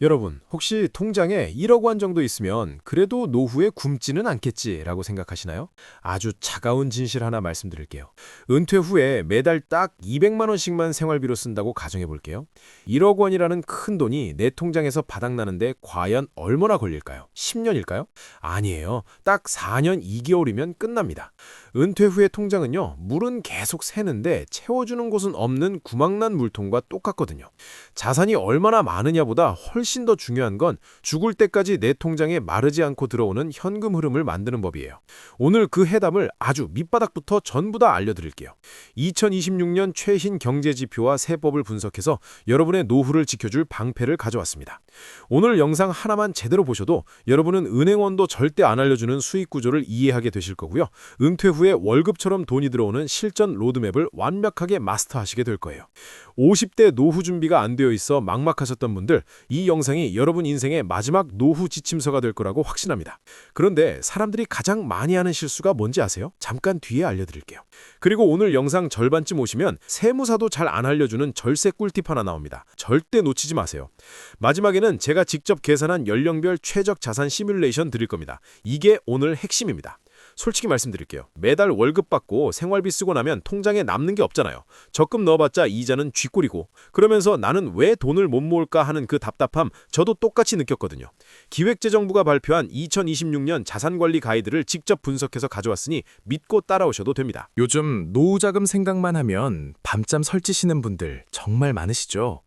여러분, 혹시 통장에 1억 원 정도 있으면 그래도 노후에 굶지는 않겠지라고 생각하시나요? 아주 차가운 진실 하나 말씀드릴게요. 은퇴 후에 매달 딱 200만 원씩만 생활비로 쓴다고 가정해 볼게요. 1억 원이라는 큰 돈이 내 통장에서 바닥나는데 과연 얼마나 걸릴까요? 10년일까요? 아니에요. 딱 4년 2개월이면 끝납니다. 은퇴 후의 통장은요, 물은 계속 새는데 채워주는 곳은 없는 구멍난 물통과 똑같거든요. 자산이 얼마나 많으냐보다 훨씬 더 중요한 건 죽을 때까지 내 통장에 마르지 않고 들어오는 현금 흐름을 만드는 법이에요. 오늘 그 해답을 아주 밑바닥부터 전부 다 알려드릴게요. 2026년 최신 경제지표와 세법을 분석해서 여러분의 노후를 지켜줄 방패를 가져왔습니다. 오늘 영상 하나만 제대로 보셔도 여러분은 은행원도 절대 안 알려주는 수익 구조를 이해하게 되실 거고요. 은퇴 후에 월급처럼 돈이 들어오는 실전 로드맵을 완벽하게 마스터하시게 될 거예요. 50대 노후 준비가 안 되어 있어 막막하셨던 분들, 이 영상이 여러분 인생의 마지막 노후 지침서가 될 거라고 확신합니다. 그런데 사람들이 가장 많이 하는 실수가 뭔지 아세요? 잠깐 뒤에 알려드릴게요. 그리고 오늘 영상 절반쯤 오시면 세무사도 잘 안 알려주는 절세 꿀팁 하나 나옵니다. 절대 놓치지 마세요. 마지막에는 제가 직접 계산한 연령별 최적 자산 시뮬레이션 드릴 겁니다. 이게 오늘 핵심입니다. 솔직히 말씀드릴게요. 매달 월급 받고 생활비 쓰고 나면 통장에 남는 게 없잖아요. 적금 넣어봤자 이자는 쥐꼬리고, 그러면서 나는 왜 돈을 못 모을까 하는 그 답답함 저도 똑같이 느꼈거든요. 기획재정부가 발표한 2026년 자산관리 가이드를 직접 분석해서 가져왔으니 믿고 따라오셔도 됩니다. 요즘 노후자금 생각만 하면 밤잠 설치시는 분들 정말 많으시죠?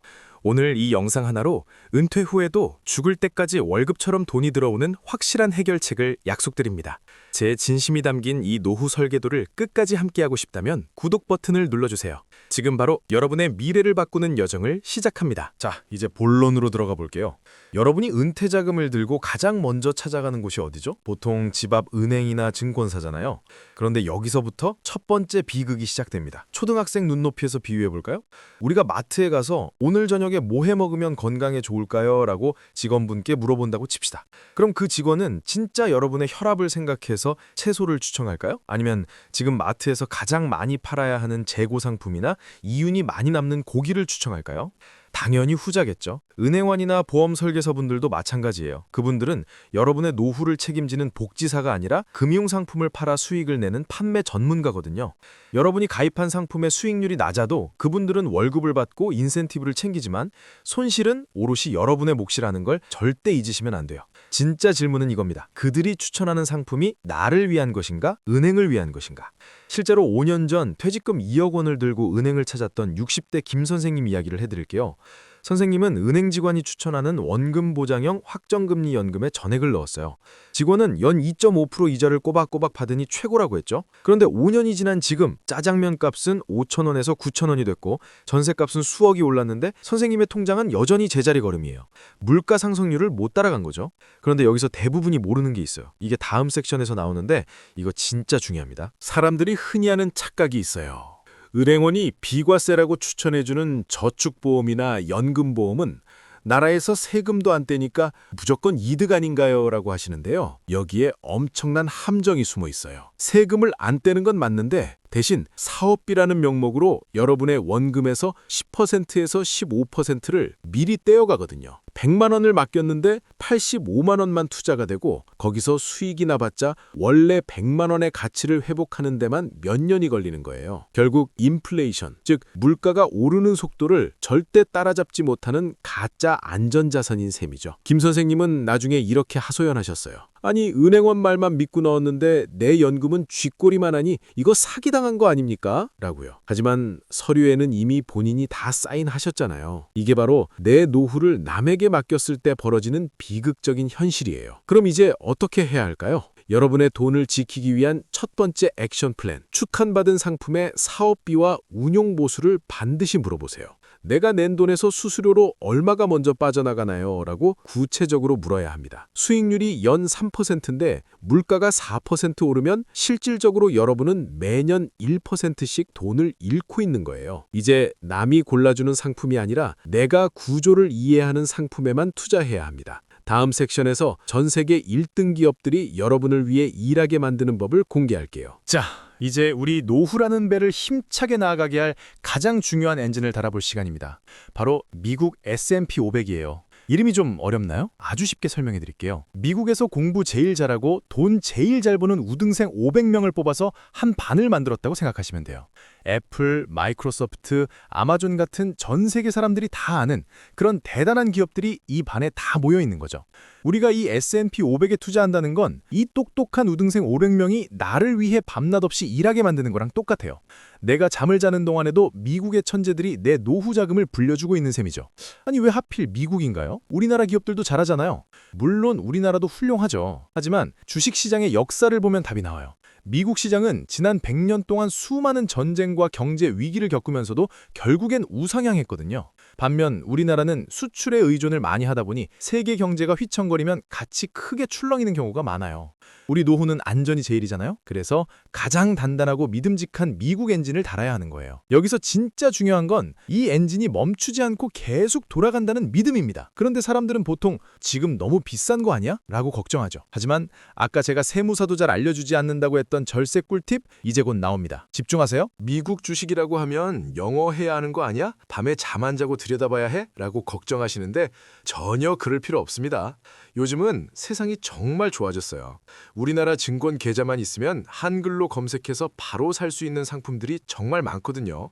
오늘 이 영상 하나로 은퇴 후에도 죽을 때까지 월급처럼 돈이 들어오는 확실한 해결책을 약속드립니다. 제 진심이 담긴 이 노후 설계도를 끝까지 함께하고 싶다면 구독 버튼을 눌러주세요. 지금 바로 여러분의 미래를 바꾸는 여정을 시작합니다. 자, 이제 본론으로 들어가 볼게요. 여러분이 은퇴 자금을 들고 가장 먼저 찾아가는 곳이 어디죠? 보통 집 앞 은행이나 증권사잖아요. 그런데 여기서부터 첫 번째 비극이 시작됩니다. 초등학생 눈높이에서 비유해 볼까요? 우리가 마트에 가서 오늘 저녁에 뭐 해 먹으면 건강에 좋을까요? 라고 직원분께 물어본다고 칩시다. 그럼 그 직원은 진짜 여러분의 혈압을 생각해서 채소를 추천할까요? 아니면 지금 마트에서 가장 많이 팔아야 하는 재고 상품이나 이윤이 많이 남는 고기를 추천할까요? 당연히 후자겠죠. 은행원이나 보험 설계사분들도 마찬가지예요. 그분들은 여러분의 노후를 책임지는 복지사가 아니라 금융상품을 팔아 수익을 내는 판매 전문가거든요. 여러분이 가입한 상품의 수익률이 낮아도 그분들은 월급을 받고 인센티브를 챙기지만 손실은 오롯이 여러분의 몫이라는 걸 절대 잊으시면 안 돼요. 진짜 질문은 이겁니다. 그들이 추천하는 상품이 나를 위한 것인가? 은행을 위한 것인가? 실제로 5년 전 퇴직금 2억 원을 들고 은행을 찾았던 60대 김 선생님 이야기를 해드릴게요. 선생님은 은행 직원이 추천하는 원금 보장형 확정금리 연금에 전액을 넣었어요. 직원은 연 2.5% 이자를 꼬박꼬박 받으니 최고라고 했죠. 그런데 5년이 지난 지금 짜장면 값은 5,000원에서 9,000원이 됐고 전셋값은 수억이 올랐는데 선생님의 통장은 여전히 제자리 걸음이에요. 물가 상승률을 못 따라간 거죠. 그런데 여기서 대부분이 모르는 게 있어요. 이게 다음 섹션에서 나오는데 이거 진짜 중요합니다. 사람들이 흔히 하는 착각이 있어요. 은행원이 비과세라고 추천해주는 저축보험이나 연금보험은 나라에서 세금도 안 떼니까 무조건 이득 아닌가요? 라고 하시는데요. 여기에 엄청난 함정이 숨어 있어요. 세금을 안 떼는 건 맞는데 대신 사업비라는 명목으로 여러분의 원금에서 10%에서 15%를 미리 떼어가거든요. 100만 원을 맡겼는데 85만 원만 투자가 되고 거기서 수익이 나봤자 원래 100만 원의 가치를 회복하는 데만 몇 년이 걸리는 거예요. 결국 인플레이션, 즉 물가가 오르는 속도를 절대 따라잡지 못하는 가짜 안전자산인 셈이죠. 김 선생님은 나중에 이렇게 하소연하셨어요. 아니 은행원 말만 믿고 넣었는데 내 연금은 쥐꼬리만 하니 이거 사기당한 거 아닙니까? 라고요. 하지만 서류에는 이미 본인이 다 사인하셨잖아요. 이게 바로 내 노후를 남에게 맡겼을 때 벌어지는 비극적인 현실이에요. 그럼 이제 어떻게 해야 할까요? 여러분의 돈을 지키기 위한 첫 번째 액션 플랜, 추천받은 상품의 사업비와 운용 보수를 반드시 물어보세요. 내가 낸 돈에서 수수료로 얼마가 먼저 빠져나가나요? 라고 구체적으로 물어야 합니다. 수익률이 연 3%인데 물가가 4% 오르면 실질적으로 여러분은 매년 1%씩 돈을 잃고 있는 거예요. 이제 남이 골라주는 상품이 아니라 내가 구조를 이해하는 상품에만 투자해야 합니다. 다음 섹션에서 전 세계 1등 기업들이 여러분을 위해 일하게 만드는 법을 공개할게요. 자, 이제 우리 노후라는 배를 힘차게 나아가게 할 가장 중요한 엔진을 달아볼 시간입니다. 바로 미국 S&P 500이에요. 이름이 좀 어렵나요? 아주 쉽게 설명해 드릴게요. 미국에서 공부 제일 잘하고 돈 제일 잘 버는 우등생 500명을 뽑아서 한 반을 만들었다고 생각하시면 돼요. 애플, 마이크로소프트, 아마존 같은 전 세계 사람들이 다 아는 그런 대단한 기업들이 이 반에 다 모여 있는 거죠. 우리가 이 S&P 500에 투자한다는 건 이 똑똑한 우등생 500명이 나를 위해 밤낮 없이 일하게 만드는 거랑 똑같아요. 내가 잠을 자는 동안에도 미국의 천재들이 내 노후 자금을 불려주고 있는 셈이죠. 아니 왜 하필 미국인가요? 우리나라 기업들도 잘하잖아요. 물론 우리나라도 훌륭하죠. 하지만 주식시장의 역사를 보면 답이 나와요. 미국 시장은 지난 100년 동안 수많은 전쟁과 경제 위기를 겪으면서도 결국엔 우상향했거든요. 반면 우리나라는 수출에 의존을 많이 하다 보니 세계 경제가 휘청거리면 같이 크게 출렁이는 경우가 많아요. 우리 노후는 안전이 제일이잖아요. 그래서 가장 단단하고 믿음직한 미국 엔진을 달아야 하는 거예요. 여기서 진짜 중요한 건 이 엔진이 멈추지 않고 계속 돌아간다는 믿음입니다. 그런데 사람들은 보통 지금 너무 비싼 거 아니야? 라고 걱정하죠. 하지만 아까 제가 세무사도 잘 알려주지 않는다고 했던 절세 꿀팁 이제 곧 나옵니다. 집중하세요. 미국 주식이라고 하면 영어 해야 하는 거 아니야? 밤에 잠 안 자고 들여다봐야 해? 라고 걱정하시는데 전혀 그럴 필요 없습니다. 요즘은 세상이 정말 좋아졌어요. 우리나라 증권 계좌만 있으면 한글로 검색해서 바로 살 수 있는 상품들이 정말 많거든요.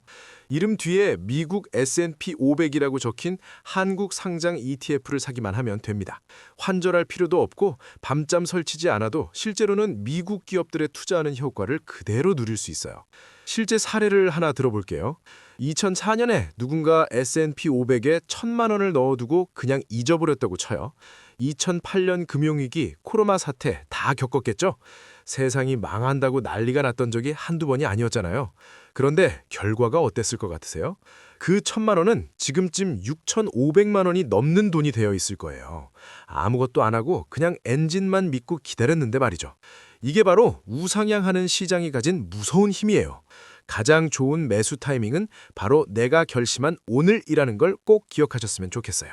이름 뒤에 미국 S&P 500이라고 적힌 한국 상장 ETF를 사기만 하면 됩니다. 환절할 필요도 없고 밤잠 설치지 않아도 실제로는 미국 기업들에 투자하는 효과를 그대로 누릴 수 있어요. 실제 사례를 하나 들어볼게요. 2004년에 누군가 S&P 500에 1,000만 원을 넣어두고 그냥 잊어버렸다고 쳐요. 2008년 금융위기, 코로나 사태 다 겪었겠죠? 세상이 망한다고 난리가 났던 적이 한두 번이 아니었잖아요. 그런데 결과가 어땠을 것 같으세요? 그 1,000만 원은 지금쯤 6,500만 원이 넘는 돈이 되어 있을 거예요. 아무것도 안 하고 그냥 엔진만 믿고 기다렸는데 말이죠. 이게 바로 우상향하는 시장이 가진 무서운 힘이에요. 가장 좋은 매수 타이밍은 바로 내가 결심한 오늘이라는 걸 꼭 기억하셨으면 좋겠어요.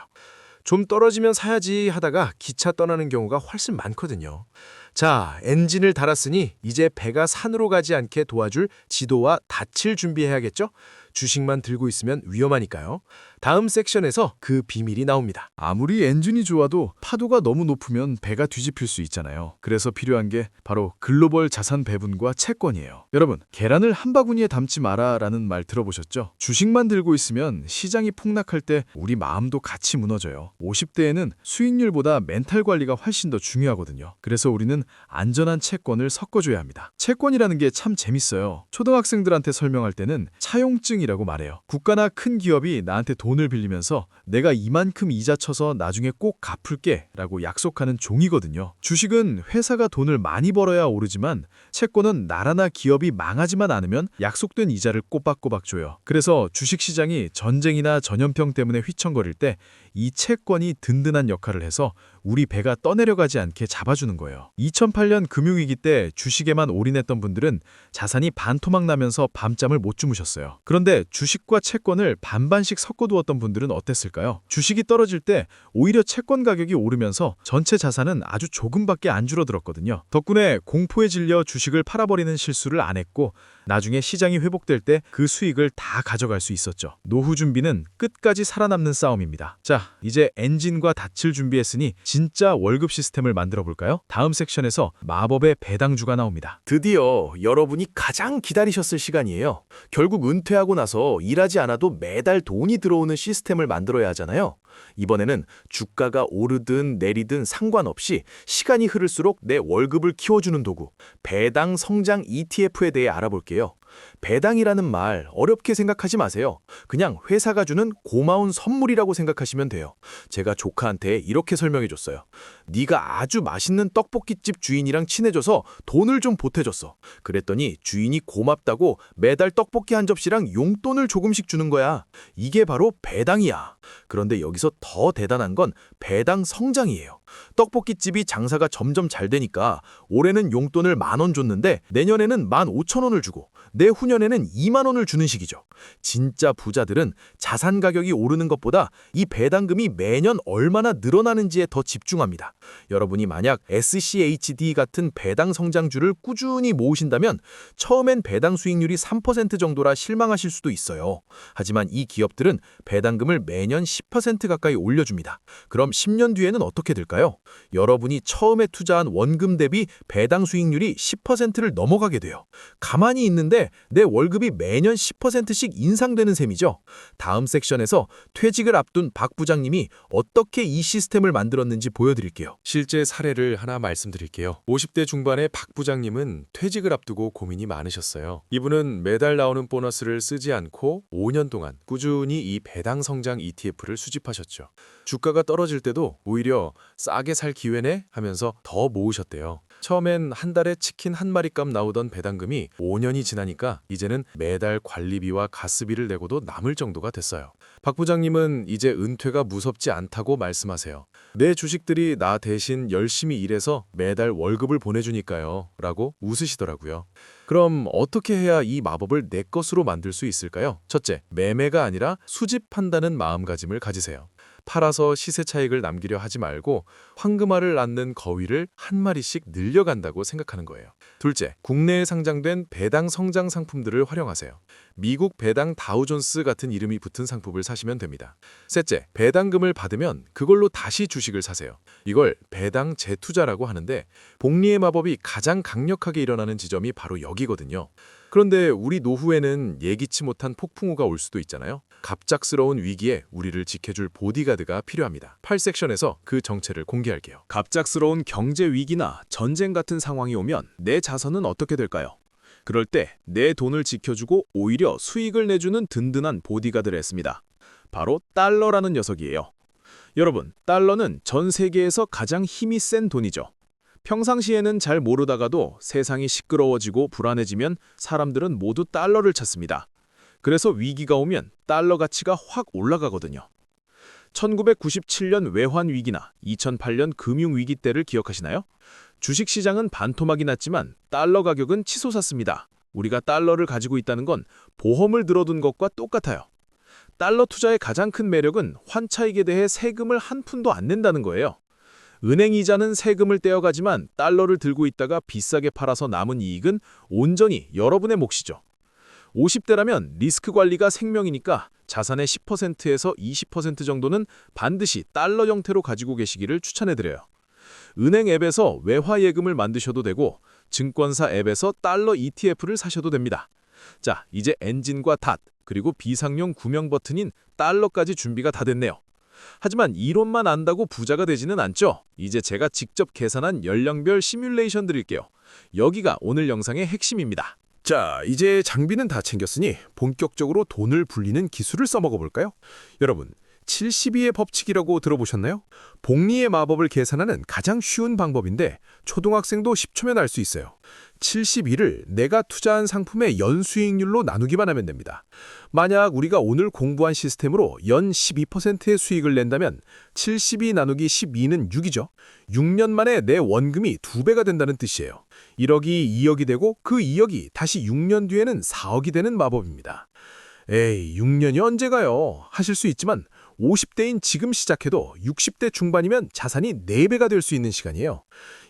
좀 떨어지면 사야지 하다가 기차 떠나는 경우가 훨씬 많거든요. 자, 엔진을 달았으니 이제 배가 산으로 가지 않게 도와줄 지도와 닻을 준비해야겠죠? 주식만 들고 있으면 위험하니까요. 다음 섹션에서 그 비밀이 나옵니다. 아무리 엔진이 좋아도 파도가 너무 높으면 배가 뒤집힐 수 있잖아요. 그래서 필요한 게 바로 글로벌 자산 배분과 채권이에요. 여러분, 계란을 한 바구니에 담지 마라 라는 말 들어보셨죠? 주식만 들고 있으면 시장이 폭락할 때 우리 마음도 같이 무너져요. 50대에는 수익률보다 멘탈 관리가 훨씬 더 중요하거든요. 그래서 우리는 안전한 채권을 섞어줘야 합니다. 채권이라는 게 참 재밌어요. 초등학생들한테 설명할 때는 차용증이라고 말해요. 국가나 큰 기업이 나한테 돈을 빌리면서 내가 이만큼 이자 쳐서 나중에 꼭 갚을게 라고 약속하는 종이거든요. 주식은 회사가 돈을 많이 벌어야 오르지만 채권은 나라나 기업이 망하지만 않으면 약속된 이자를 꼬박꼬박 줘요. 그래서 주식시장이 전쟁이나 전염병 때문에 휘청거릴 때 이 채권이 든든한 역할을 해서 우리 배가 떠내려가지 않게 잡아주는 거예요. 2008년 금융위기 때 주식에만 올인했던 분들은 자산이 반토막 나면서 밤잠을 못 주무셨어요. 그런데 주식과 채권을 반반씩 섞어두었던 분들은 어땠을까요? 주식이 떨어질 때 오히려 채권 가격이 오르면서 전체 자산은 아주 조금밖에 안 줄어들었거든요. 덕분에 공포에 질려 주식을 팔아버리는 실수를 안 했고 나중에 시장이 회복될 때 그 수익을 다 가져갈 수 있었죠. 노후 준비는 끝까지 살아남는 싸움입니다. 자, 이제 엔진과 닻을 준비했으니 진짜 월급 시스템을 만들어 볼까요? 다음 섹션에서 마법의 배당주가 나옵니다. 드디어 여러분이 가장 기다리셨을 시간이에요. 결국 은퇴하고 나서 일하지 않아도 매달 돈이 들어오는 시스템을 만들어야 하잖아요. 이번에는 주가가 오르든 내리든 상관없이 시간이 흐를수록 내 월급을 키워주는 도구, 배당 성장 ETF에 대해 알아볼게요. 배당이라는 말 어렵게 생각하지 마세요. 그냥 회사가 주는 고마운 선물이라고 생각하시면 돼요. 제가 조카한테 이렇게 설명해줬어요. 네가 아주 맛있는 떡볶이집 주인이랑 친해져서 돈을 좀 보태줬어. 그랬더니 주인이 고맙다고 매달 떡볶이 한 접시랑 용돈을 조금씩 주는 거야. 이게 바로 배당이야. 그런데 여기서 더 대단한 건 배당 성장이에요. 떡볶이집이 장사가 점점 잘 되니까 올해는 용돈을 10,000원 줬는데 내년에는 15,000원을 주고 내후년에는 20,000원을 주는 식이죠. 진짜 부자들은 자산 가격이 오르는 것보다 이 배당금이 매년 얼마나 늘어나는지에 더 집중합니다. 여러분이 만약 SCHD 같은 배당 성장주를 꾸준히 모으신다면 처음엔 배당 수익률이 3% 정도라 실망하실 수도 있어요. 하지만 이 기업들은 배당금을 매년 매년 10% 가까이 올려줍니다. 그럼 10년 뒤에는 어떻게 될까요? 여러분이 처음에 투자한 원금 대비 배당 수익률이 10%를 넘어가게 돼요. 가만히 있는데 내 월급이 매년 10%씩 인상되는 셈이죠. 다음 섹션에서 퇴직을 앞둔 박 부장님이 어떻게 이 시스템을 만들었는지 보여드릴게요. 실제 사례를 하나 말씀드릴게요. 50대 중반의 박 부장님은 퇴직을 앞두고 고민이 많으셨어요. 이분은 매달 나오는 보너스를 쓰지 않고 5년 동안 꾸준히 이 배당 성장 ETF를 수집하셨죠. 주가가 떨어질 때도 오히려 싸게 살 기회네 하면서 더 모으셨대요. 처음엔 한 달에 치킨 한 마리값 나오던 배당금이 5년이 지나니까 이제는 매달 관리비와 가스비를 내고도 남을 정도가 됐어요. 박 부장님은 이제 은퇴가 무섭지 않다고 말씀하세요. 내 주식들이 나 대신 열심히 일해서 매달 월급을 보내주니까요 라고 웃으시더라고요. 그럼 어떻게 해야 이 마법을 내 것으로 만들 수 있을까요? 첫째, 매매가 아니라 수집한다는 마음가짐을 가지세요. 팔아서 시세 차익을 남기려 하지 말고 황금알을 낳는 거위를 한 마리씩 늘려간다고 생각하는 거예요. 둘째, 국내에 상장된 배당 성장 상품들을 활용하세요. 미국 배당 다우존스 같은 이름이 붙은 상품을 사시면 됩니다. 셋째, 배당금을 받으면 그걸로 다시 주식을 사세요. 이걸 배당 재투자라고 하는데 복리의 마법이 가장 강력하게 일어나는 지점이 바로 여기거든요. 그런데 우리 노후에는 예기치 못한 폭풍우가 올 수도 있잖아요. 갑작스러운 위기에 우리를 지켜줄 보디가드가 필요합니다. 8섹션에서 그 정체를 공개할게요. 갑작스러운 경제 위기나 전쟁 같은 상황이 오면 내 자산은 어떻게 될까요? 그럴 때 내 돈을 지켜주고 오히려 수익을 내주는 든든한 보디가드를 했습니다. 바로 달러라는 녀석이에요. 여러분, 달러는 전 세계에서 가장 힘이 센 돈이죠. 평상시에는 잘 모르다가도 세상이 시끄러워지고 불안해지면 사람들은 모두 달러를 찾습니다. 그래서 위기가 오면 달러 가치가 확 올라가거든요. 1997년 외환 위기나 2008년 금융 위기 때를 기억하시나요? 주식시장은 반토막이 났지만 달러 가격은 치솟았습니다. 우리가 달러를 가지고 있다는 건 보험을 들어둔 것과 똑같아요. 달러 투자의 가장 큰 매력은 환차익에 대해 세금을 한 푼도 안 낸다는 거예요. 은행 이자는 세금을 떼어가지만 달러를 들고 있다가 비싸게 팔아서 남은 이익은 온전히 여러분의 몫이죠. 50대라면 리스크 관리가 생명이니까 자산의 10%에서 20% 정도는 반드시 달러 형태로 가지고 계시기를 추천해드려요. 은행 앱에서 외화 예금을 만드셔도 되고 증권사 앱에서 달러 ETF를 사셔도 됩니다. 자, 이제 엔진과 닷, 그리고 비상용 구명 버튼인 달러까지 준비가 다 됐네요. 하지만 이론만 안다고 부자가 되지는 않죠. 이제 제가 직접 계산한 연령별 시뮬레이션 드릴게요. 여기가 오늘 영상의 핵심입니다. 자, 이제 장비는 다 챙겼으니 본격적으로 돈을 불리는 기술을 써먹어 볼까요? 여러분, 72의 법칙이라고 들어보셨나요? 복리의 마법을 계산하는 가장 쉬운 방법인데 초등학생도 10초면 알 수 있어요. 72를 내가 투자한 상품의 연수익률로 나누기만 하면 됩니다. 만약 우리가 오늘 공부한 시스템으로 연 12%의 수익을 낸다면 72 나누기 12는 6이죠. 6년 만에 내 원금이 2배가 된다는 뜻이에요. 1억이 2억이 되고 그 2억이 다시 6년 뒤에는 4억이 되는 마법입니다. 에이, 6년이 언제 가요? 하실 수 있지만 50대인 지금 시작해도 60대 중반이면 자산이 4배가 될 수 있는 시간이에요.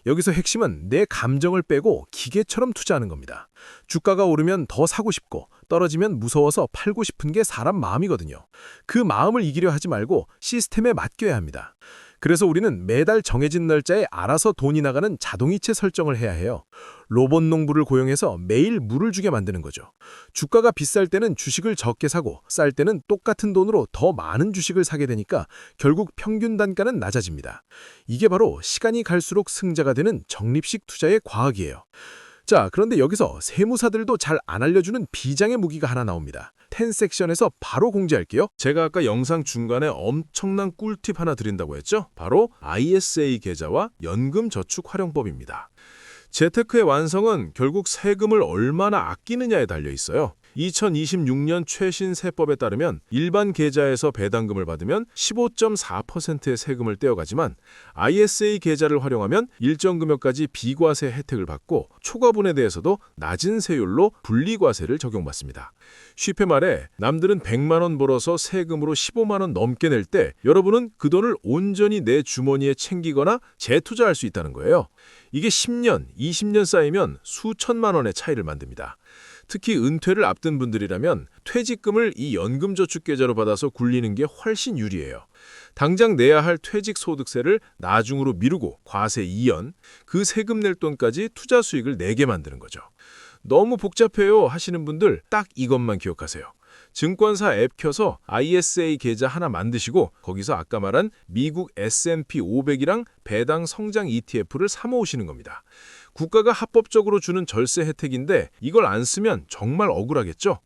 여기서 핵심은 내 감정을 빼고 기계처럼 투자하는 겁니다. 주가가 오르면 더 사고 싶고 떨어지면 무서워서 팔고 싶은 게 사람 마음이거든요. 그 마음을 이기려 하지 말고 시스템에 맡겨야 합니다. 그래서 우리는 매달 정해진 날짜에 알아서 돈이 나가는 자동이체 설정을 해야 해요. 로봇 농부를 고용해서 매일 물을 주게 만드는 거죠. 주가가 비쌀 때는 주식을 적게 사고 쌀 때는 똑같은 돈으로 더 많은 주식을 사게 되니까 결국 평균 단가는 낮아집니다. 이게 바로 시간이 갈수록 승자가 되는 적립식 투자의 과학이에요. 자, 그런데 여기서 세무사들도 잘 안 알려주는 비장의 무기가 하나 나옵니다. 10섹션에서 바로 공지할게요. 제가 아까 영상 중간에 엄청난 꿀팁 하나 드린다고 했죠? 바로 ISA 계좌와 연금저축 활용법입니다. 재테크의 완성은 결국 세금을 얼마나 아끼느냐에 달려 있어요. 2026년 최신 세법에 따르면 일반 계좌에서 배당금을 받으면 15.4%의 세금을 떼어가지만 ISA 계좌를 활용하면 일정 금액까지 비과세 혜택을 받고 초과분에 대해서도 낮은 세율로 분리과세를 적용받습니다. 쉽게 말해 남들은 100만 원 벌어서 세금으로 15만 원 넘게 낼 때 여러분은 그 돈을 온전히 내 주머니에 챙기거나 재투자할 수 있다는 거예요. 이게 10년, 20년 쌓이면 수천만 원의 차이를 만듭니다. 특히 은퇴를 앞둔 분들이라면 퇴직금을 이 연금저축계좌로 받아서 굴리는 게 훨씬 유리해요. 당장 내야 할 퇴직소득세를 나중으로 미루고 과세 2연, 그 세금 낼 돈까지 투자 수익을 내게 만드는 거죠. 너무 복잡해요 하시는 분들 딱 이것만 기억하세요. 증권사 앱 켜서 ISA 계좌 하나 만드시고 거기서 아까 말한 미국 S&P 500이랑 배당 성장 ETF를 사모으시는 겁니다. 국가가 합법적으로 주는 절세 혜택인데 이걸 안 쓰면 정말 억울하겠죠?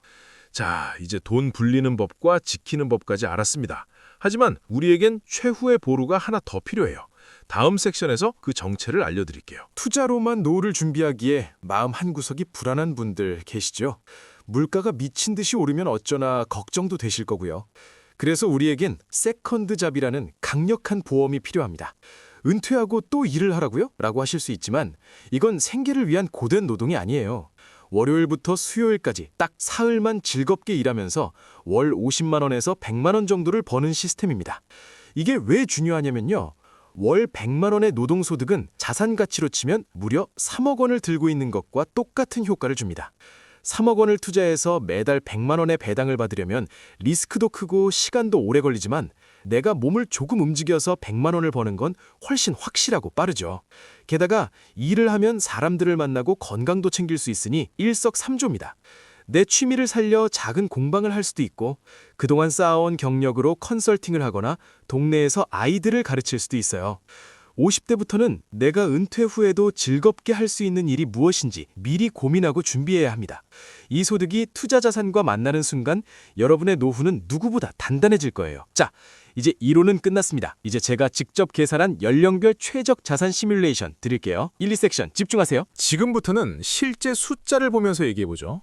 자, 이제 돈 불리는 법과 지키는 법까지 알았습니다. 하지만 우리에겐 최후의 보루가 하나 더 필요해요. 다음 섹션에서 그 정체를 알려드릴게요. 투자로만 노후를 준비하기에 마음 한구석이 불안한 분들 계시죠? 물가가 미친 듯이 오르면 어쩌나 걱정도 되실 거고요. 그래서 우리에겐 세컨드 잡이라는 강력한 보험이 필요합니다. 은퇴하고 또 일을 하라고요? 라고 하실 수 있지만 이건 생계를 위한 고된 노동이 아니에요. 월요일부터 수요일까지 딱 사흘만 즐겁게 일하면서 월 50만 원에서 100만 원 정도를 버는 시스템입니다. 이게 왜 중요하냐면요. 월 100만 원의 노동소득은 자산 가치로 치면 무려 3억 원을 들고 있는 것과 똑같은 효과를 줍니다. 3억 원을 투자해서 매달 100만 원의 배당을 받으려면 리스크도 크고 시간도 오래 걸리지만 내가 몸을 조금 움직여서 100만 원을 버는 건 훨씬 확실하고 빠르죠. 게다가 일을 하면 사람들을 만나고 건강도 챙길 수 있으니 일석삼조입니다. 내 취미를 살려 작은 공방을 할 수도 있고 그동안 쌓아온 경력으로 컨설팅을 하거나 동네에서 아이들을 가르칠 수도 있어요. 50대부터는 내가 은퇴 후에도 즐겁게 할 수 있는 일이 무엇인지 미리 고민하고 준비해야 합니다. 이 소득이 투자 자산과 만나는 순간 여러분의 노후는 누구보다 단단해질 거예요. 자, 이제 이론은 끝났습니다. 이제 제가 직접 계산한 연령별 최적 자산 시뮬레이션 드릴게요. 1, 2섹션 집중하세요. 지금부터는 실제 숫자를 보면서 얘기해보죠.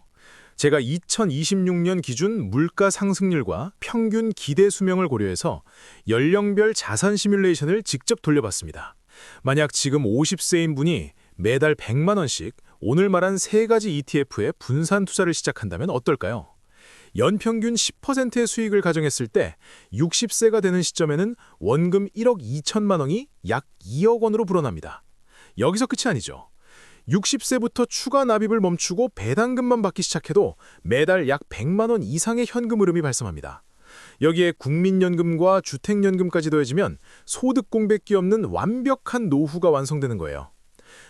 제가 2026년 기준 물가 상승률과 평균 기대 수명을 고려해서 연령별 자산 시뮬레이션을 직접 돌려봤습니다. 만약 지금 50세인 분이 매달 100만 원씩 오늘 말한 세 가지 ETF에 분산 투자를 시작한다면 어떨까요? 연평균 10%의 수익을 가정했을 때 60세가 되는 시점에는 원금 1억 2천만 원이 약 2억 원으로 불어납니다. 여기서 끝이 아니죠. 60세부터 추가 납입을 멈추고 배당금만 받기 시작해도 매달 약 100만 원 이상의 현금 흐름이 발생합니다. 여기에 국민연금과 주택연금까지 더해지면 소득 공백기 없는 완벽한 노후가 완성되는 거예요.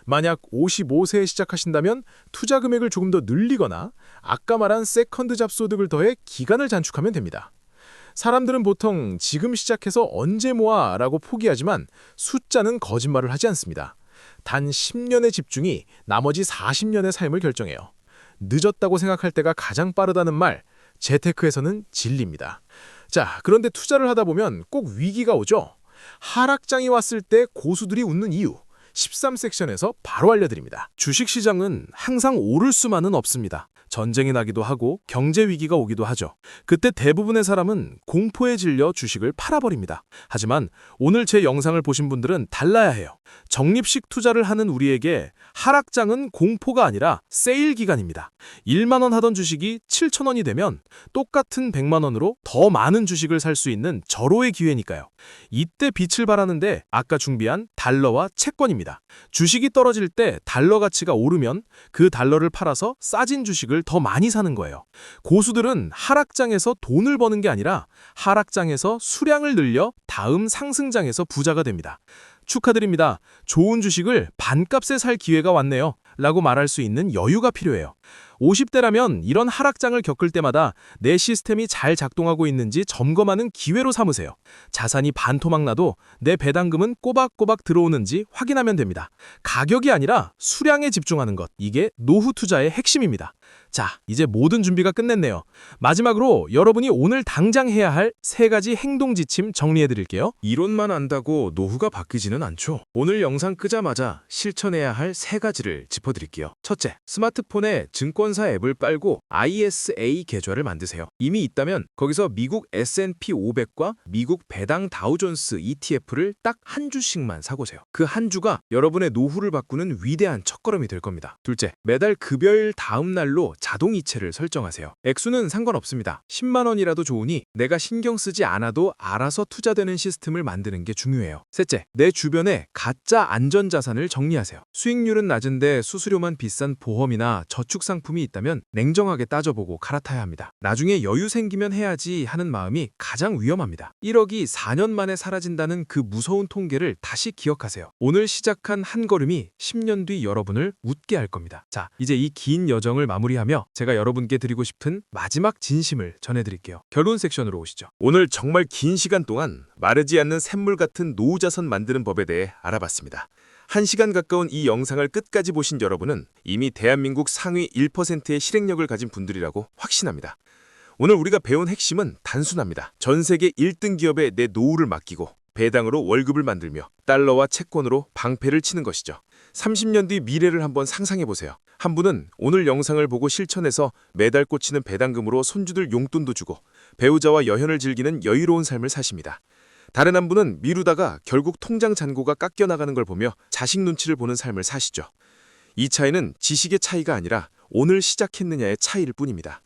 만약 55세에 시작하신다면 투자 금액을 조금 더 늘리거나 아까 말한 세컨드 잡소득을 더해 기간을 단축하면 됩니다. 사람들은 보통 지금 시작해서 언제 모아 라고 포기하지만 숫자는 거짓말을 하지 않습니다. 단 10년의 집중이 나머지 40년의 삶을 결정해요. 늦었다고 생각할 때가 가장 빠르다는 말, 재테크에서는 진리입니다. 자, 그런데 투자를 하다 보면 꼭 위기가 오죠. 하락장이 왔을 때 고수들이 웃는 이유, 13섹션에서 바로 알려드립니다. 주식시장은 항상 오를 수만은 없습니다. 전쟁이 나기도 하고 경제 위기가 오기도 하죠. 그때 대부분의 사람은 공포에 질려 주식을 팔아버립니다. 하지만 오늘 제 영상을 보신 분들은 달라야 해요. 적립식 투자를 하는 우리에게 하락장은 공포가 아니라 세일 기간입니다. 1만 원 하던 주식이 7천 원이 되면 똑같은 100만 원으로 더 많은 주식을 살 수 있는 절호의 기회니까요. 이때 빛을 발하는데 아까 준비한 달러와 채권입니다. 주식이 떨어질 때 달러 가치가 오르면 그 달러를 팔아서 싸진 주식을 더 많이 사는 거예요. 고수들은 하락장에서 돈을 버는 게 아니라 하락장에서 수량을 늘려 다음 상승장에서 부자가 됩니다. 축하드립니다. 좋은 주식을 반값에 살 기회가 왔네요. 라고 말할 수 있는 여유가 필요해요. 50대라면 이런 하락장을 겪을 때마다 내 시스템이 잘 작동하고 있는지 점검하는 기회로 삼으세요. 자산이 반토막 나도 내 배당금은 꼬박꼬박 들어오는지 확인하면 됩니다. 가격이 아니라 수량에 집중하는 것, 이게 노후 투자의 핵심입니다. 자, 이제 모든 준비가 끝냈네요. 마지막으로 여러분이 오늘 당장 해야 할 3가지 행동 지침 정리해드릴게요. 이론만 안다고 노후가 바뀌지는 않죠. 오늘 영상 끄자마자 실천해야 할 3가지를 짚어드릴게요. 첫째, 스마트폰에 증권사 앱을 빨고 ISA 계좌를 만드세요. 이미 있다면 거기서 미국 S&P 500과 미국 배당 다우존스 ETF를 딱 한 주씩만 사고세요. 그 한 주가 여러분의 노후를 바꾸는 위대한 첫걸음이 될 겁니다. 둘째, 매달 급여일 다음 날로 자동 이체를 설정하세요. 액수는 상관없습니다. 10만 원이라도 좋으니 내가 신경 쓰지 않아도 알아서 투자되는 시스템을 만드는 게 중요해요. 셋째, 내 주변에 가짜 안전자산을 정리하세요. 수익률은 낮은데 수수료만 비싼 보험이나 저축 상품이 부담이 있다면 냉정하게 따져보고 갈아타야 합니다. 나중에 여유 생기면 해야지 하는 마음이 가장 위험합니다. 1억이 4년 만에 사라진다는 그 무서운 통계를 다시 기억하세요. 오늘 시작한 한 걸음이 10년 뒤 여러분을 웃게 할 겁니다. 자, 이제 이 긴 여정을 마무리하며 제가 여러분께 드리고 싶은 마지막 진심을 전해드릴게요. 결론 섹션으로 오시죠. 오늘 정말 긴 시간 동안 마르지 않는 샘물 같은 노후자산 만드는 법에 대해 알아봤습니다. 1시간 가까운 이 영상을 끝까지 보신 여러분은 이미 대한민국 상위 1%의 실행력을 가진 분들이라고 확신합니다. 오늘 우리가 배운 핵심은 단순합니다. 전 세계 1등 기업에 내 노후를 맡기고 배당으로 월급을 만들며 달러와 채권으로 방패를 치는 것이죠. 30년 뒤 미래를 한번 상상해보세요. 한 분은 오늘 영상을 보고 실천해서 매달 꽂히는 배당금으로 손주들 용돈도 주고 배우자와 여행을 즐기는 여유로운 삶을 사십니다. 다른 한 분은 미루다가 결국 통장 잔고가 깎여나가는 걸 보며 자식 눈치를 보는 삶을 사시죠. 이 차이는 지식의 차이가 아니라 오늘 시작했느냐의 차이일 뿐입니다.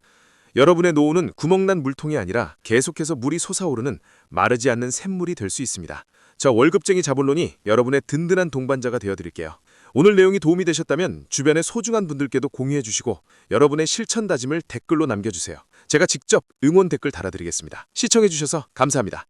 여러분의 노후는 구멍난 물통이 아니라 계속해서 물이 솟아오르는 마르지 않는 샘물이 될 수 있습니다. 저 월급쟁이 자본론이 여러분의 든든한 동반자가 되어드릴게요. 오늘 내용이 도움이 되셨다면 주변의 소중한 분들께도 공유해 주시고 여러분의 실천 다짐을 댓글로 남겨주세요. 제가 직접 응원 댓글 달아드리겠습니다. 시청해 주셔서 감사합니다.